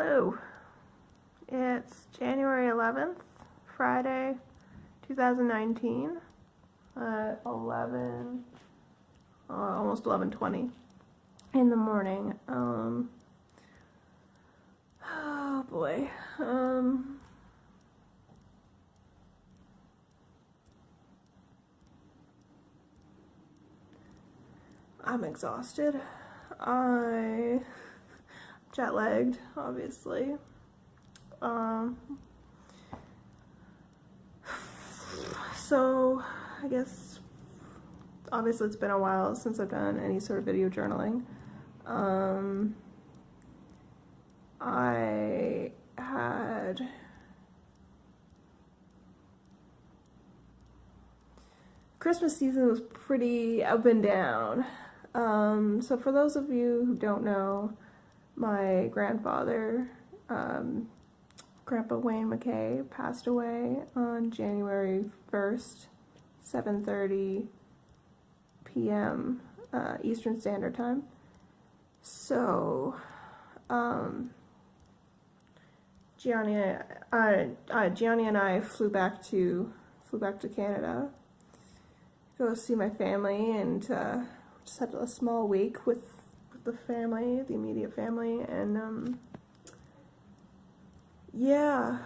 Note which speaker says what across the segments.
Speaker 1: Hello, it's January 11th, Friday, 2019, at 11, almost 11:20 in the morning. Oh boy, I'm exhausted. Jet lagged, obviously. So I guess obviously it's been a while since I've done any sort of video journaling. I had Christmas season was pretty up and down. So for those of you who don't know, my grandfather, Grandpa Wayne McKay, passed away on January 1st, 7:30 p.m. Eastern Standard Time. So, Gianni and I flew back to Canada, go see my family, and just had a small week with the family, the immediate family, and yeah,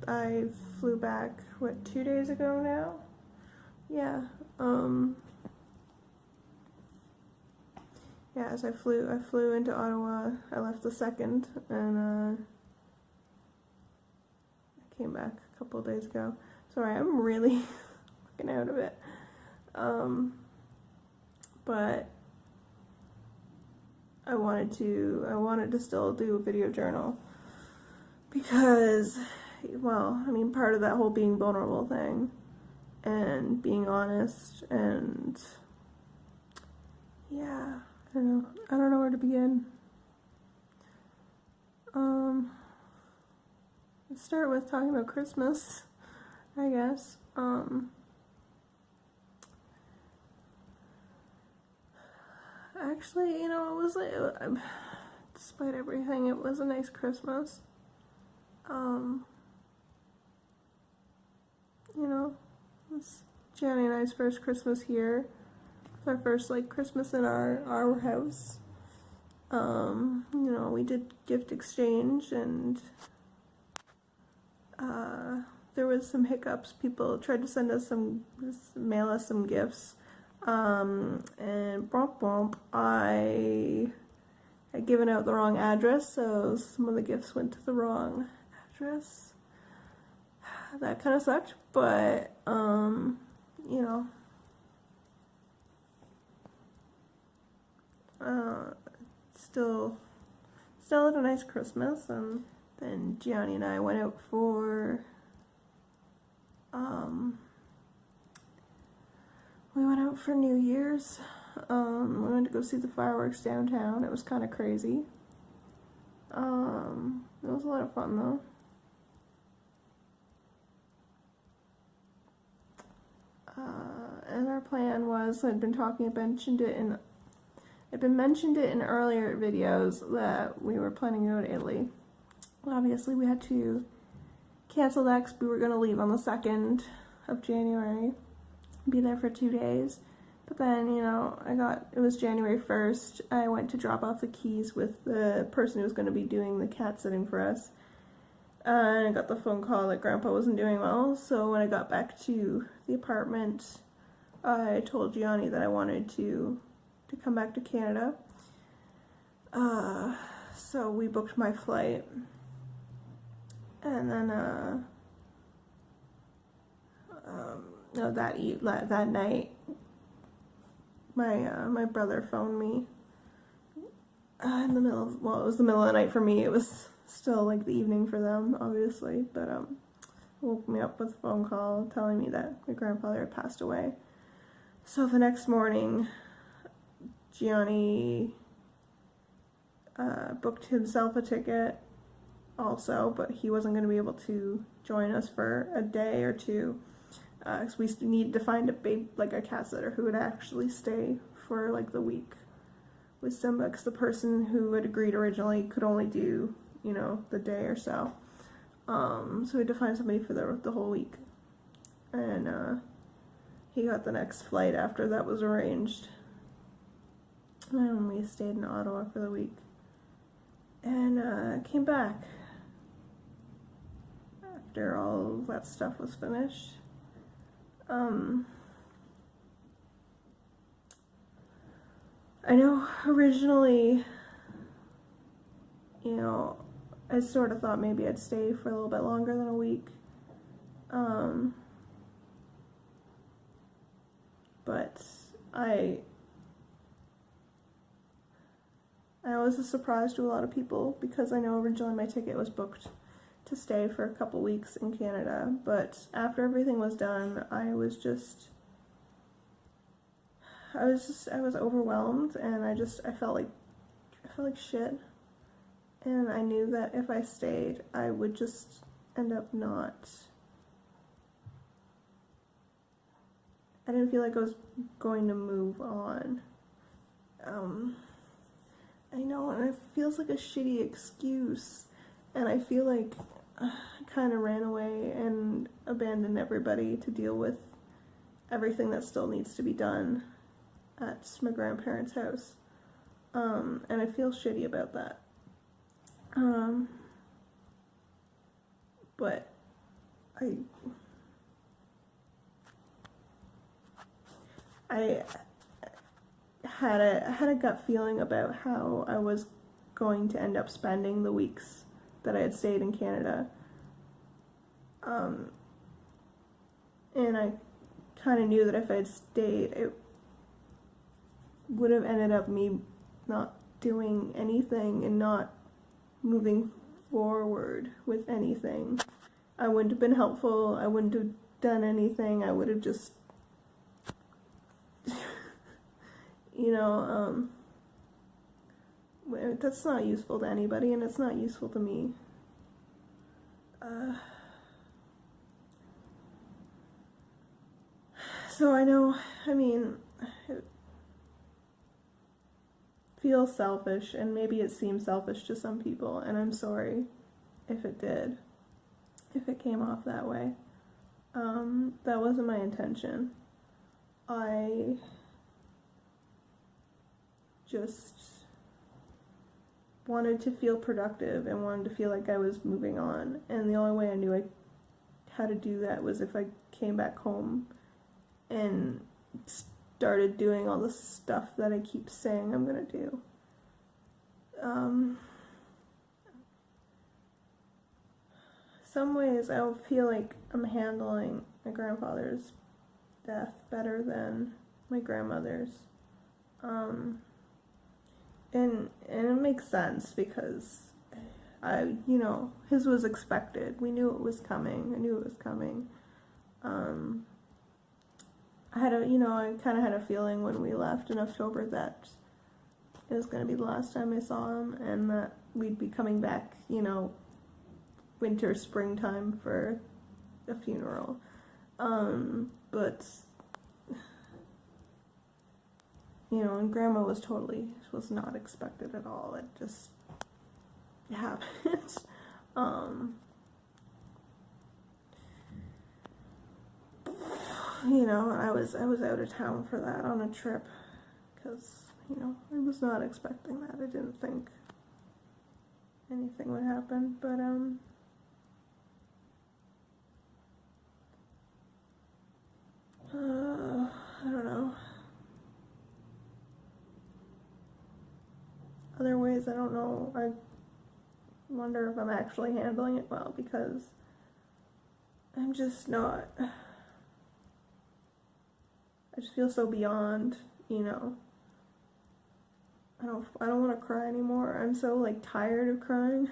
Speaker 1: I flew back, 2 days ago now? Yeah, yeah, as I flew into Ottawa. I left the 2nd, and I came back a couple of days ago. Sorry, I'm really looking out of it. But I wanted to still do a video journal because, well, I mean, part of that whole being vulnerable thing and being honest, and yeah, I don't know where to begin. Let's start with talking about Christmas, I guess. Actually, it was like, despite everything, it was a nice Christmas. It's Gianni and I's first Christmas here. It's our first, Christmas in our house. We did gift exchange, and there was some hiccups. People tried to mail us some gifts. And I had given out the wrong address, so some of the gifts went to the wrong address. That kind of sucked, but, still had a nice Christmas. And then Gianni and I went out for, New Year's. We went to go see the fireworks downtown. It was kind of crazy. It was a lot of fun, though. And our plan was, I'd been mentioned it in earlier videos that we were planning to go to Italy. Obviously, we had to cancel that because we were going to leave on the 2nd of January, be there for 2 days. But then, it was January 1st, I went to drop off the keys with the person who was going to be doing the cat sitting for us. And I got the phone call that Grandpa wasn't doing well, so when I got back to the apartment, I told Gianni that I wanted to come back to Canada. So we booked my flight. And then, that night, my brother phoned me in the middle of, well, it was the middle of the night for me. It was still the evening for them, obviously, but woke me up with a phone call telling me that my grandfather had passed away. So the next morning, Gianni booked himself a ticket also, but he wasn't going to be able to join us for a day or two, because we needed to find a cat sitter who would actually stay for the week with Simba, because the person who had agreed originally could only do the day or so. So we had to find somebody for the whole week. And he got the next flight after that was arranged. And we stayed in Ottawa for the week. And came back after all that stuff was finished. I know originally, I sort of thought maybe I'd stay for a little bit longer than a week. But I was a surprise to a lot of people because I know originally my ticket was booked to stay for a couple weeks in Canada, but after everything was done, I was overwhelmed, and I felt like shit, and I knew that if I stayed, I would just end up I didn't feel like I was going to move on. I know, and it feels like a shitty excuse, and I feel like I kind of ran away and abandoned everybody to deal with everything that still needs to be done at my grandparents' house, and I feel shitty about that. But I had a gut feeling about how I was going to end up spending the weeks that I had stayed in Canada. And I kind of knew that if I had stayed, it would have ended up me not doing anything and not moving forward with anything. I wouldn't have been helpful. I wouldn't have done anything. I would have just that's not useful to anybody, and it's not useful to me. So I know, it feels selfish, and maybe it seems selfish to some people, and I'm sorry if it did, if it came off that way. That wasn't my intention. I just wanted to feel productive and wanted to feel like I was moving on, and the only way I knew how to do that was if I came back home and started doing all the stuff that I keep saying I'm gonna do. Some ways I feel like I'm handling my grandfather's death better than my grandmother's. And it makes sense because his was expected. We knew it was coming. I knew it was coming. I kind of had a feeling when we left in October that it was going to be the last time I saw him, and that we'd be coming back, winter, springtime for a funeral. But and Grandma was not expected at all. It just happened. I was out of town for that on a trip because, I was not expecting that. I didn't think anything would happen, but, I don't know. Other ways, I don't know. I wonder if I'm actually handling it well, because I'm just not. I just feel so beyond, I don't want to cry anymore. I'm so, tired of crying.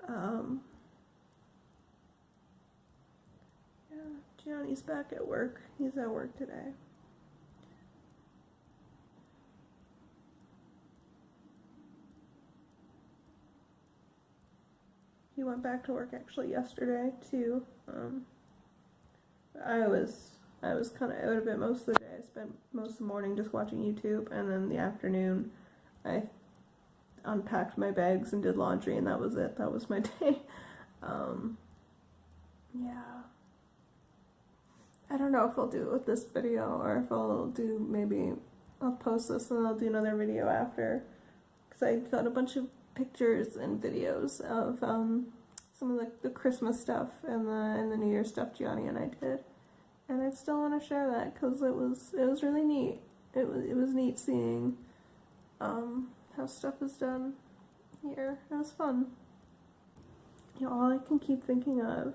Speaker 1: Yeah, Johnny's back at work. He's at work today. He went back to work actually yesterday too. I was kind of out of it most of the day. I spent most of the morning just watching YouTube, and then the afternoon I unpacked my bags and did laundry, and that was it. That was my day. Yeah. I don't know if I'll do it with this video or if I'll do, maybe I'll post this and I'll do another video after, because I got a bunch of pictures and videos of some of the Christmas stuff and the New Year stuff Gianni and I did, and I still want to share that because it was really neat. It was neat seeing how stuff is done here. It was fun. You know, all I can keep thinking of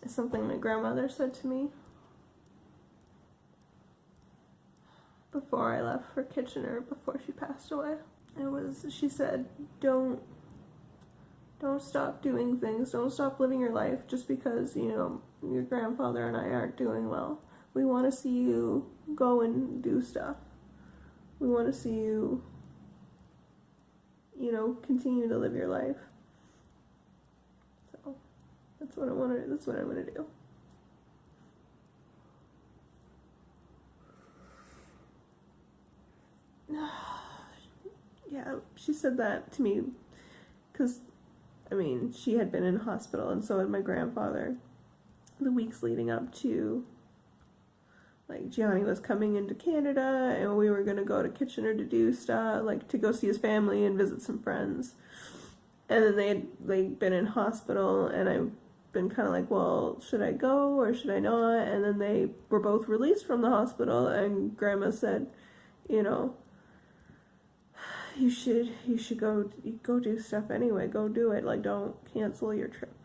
Speaker 1: is something my grandmother said to me before I left for Kitchener, before she passed away. She said, don't stop doing things, don't stop living your life just because, you know, your grandfather and I aren't doing well. We want to see you go and do stuff. We want to see you, you know, continue to live your life. So that's what I'm gonna do. Yeah, she said that to me because, I mean, she had been in hospital and so had my grandfather the weeks leading up to, like, Gianni was coming into Canada and we were going to go to Kitchener to do stuff, like, to go see his family and visit some friends. And then they'd been in hospital and I've been kind of like, well, should I go or should I not? And then they were both released from the hospital and Grandma said, you know, you should go do stuff anyway. Go do it. Like, don't cancel your trip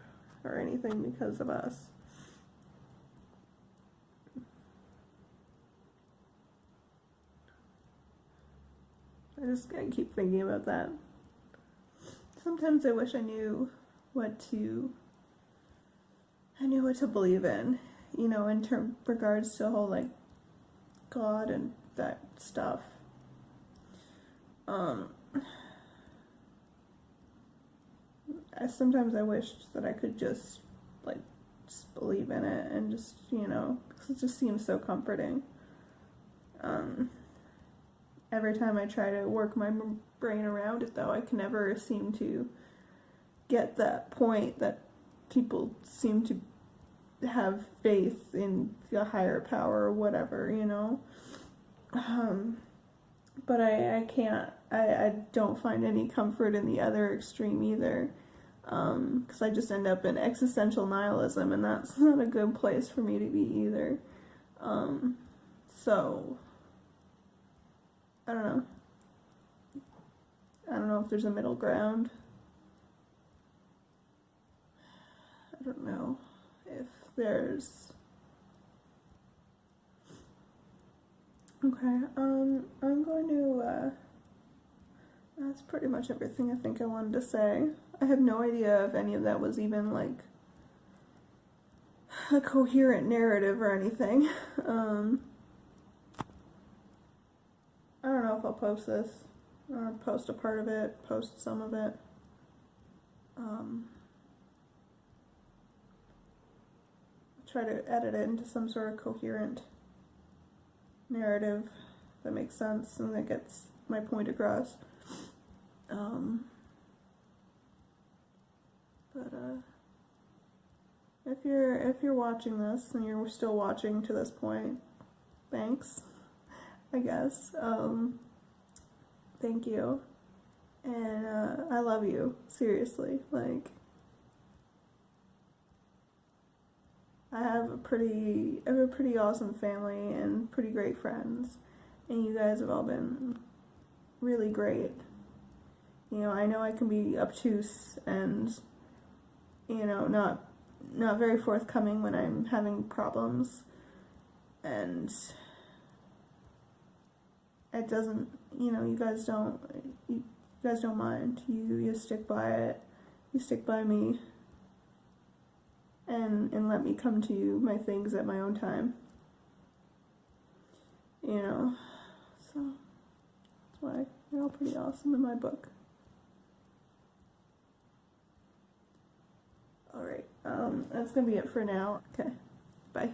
Speaker 1: or anything because of us. I keep thinking about that. Sometimes I wish I knew what to believe in, you know, in regards to the whole, like, God and that stuff. Sometimes I wish that I could just believe in it and just, you know, because it just seems so comforting. Every time I try to work my brain around it, though, I can never seem to get that point that people seem to have faith in a higher power or whatever, you know. But I can't, I don't find any comfort in the other extreme either, because I just end up in existential nihilism, and that's not a good place for me to be either. So, I don't know. I don't know if there's a middle ground. I don't know if there's... Okay, I'm going to, that's pretty much everything I think I wanted to say. I have no idea if any of that was even, like, a coherent narrative or anything. I don't know if I'll post this, or post a part of it, post some of it. I'll try to edit it into some sort of coherent narrative that makes sense and that gets my point across. If you're watching this and you're still watching to this point, thanks, I guess. Thank you. And I love you, seriously. Like, I have a pretty awesome family and pretty great friends, and you guys have all been really great. You know I can be obtuse and, you know, not very forthcoming when I'm having problems, and it doesn't, you know, you guys don't mind. You stick by it. You stick by me. And let me come to you my things at my own time. You know, so that's why you're all pretty awesome in my book. Alright, that's gonna be it for now. Okay, bye.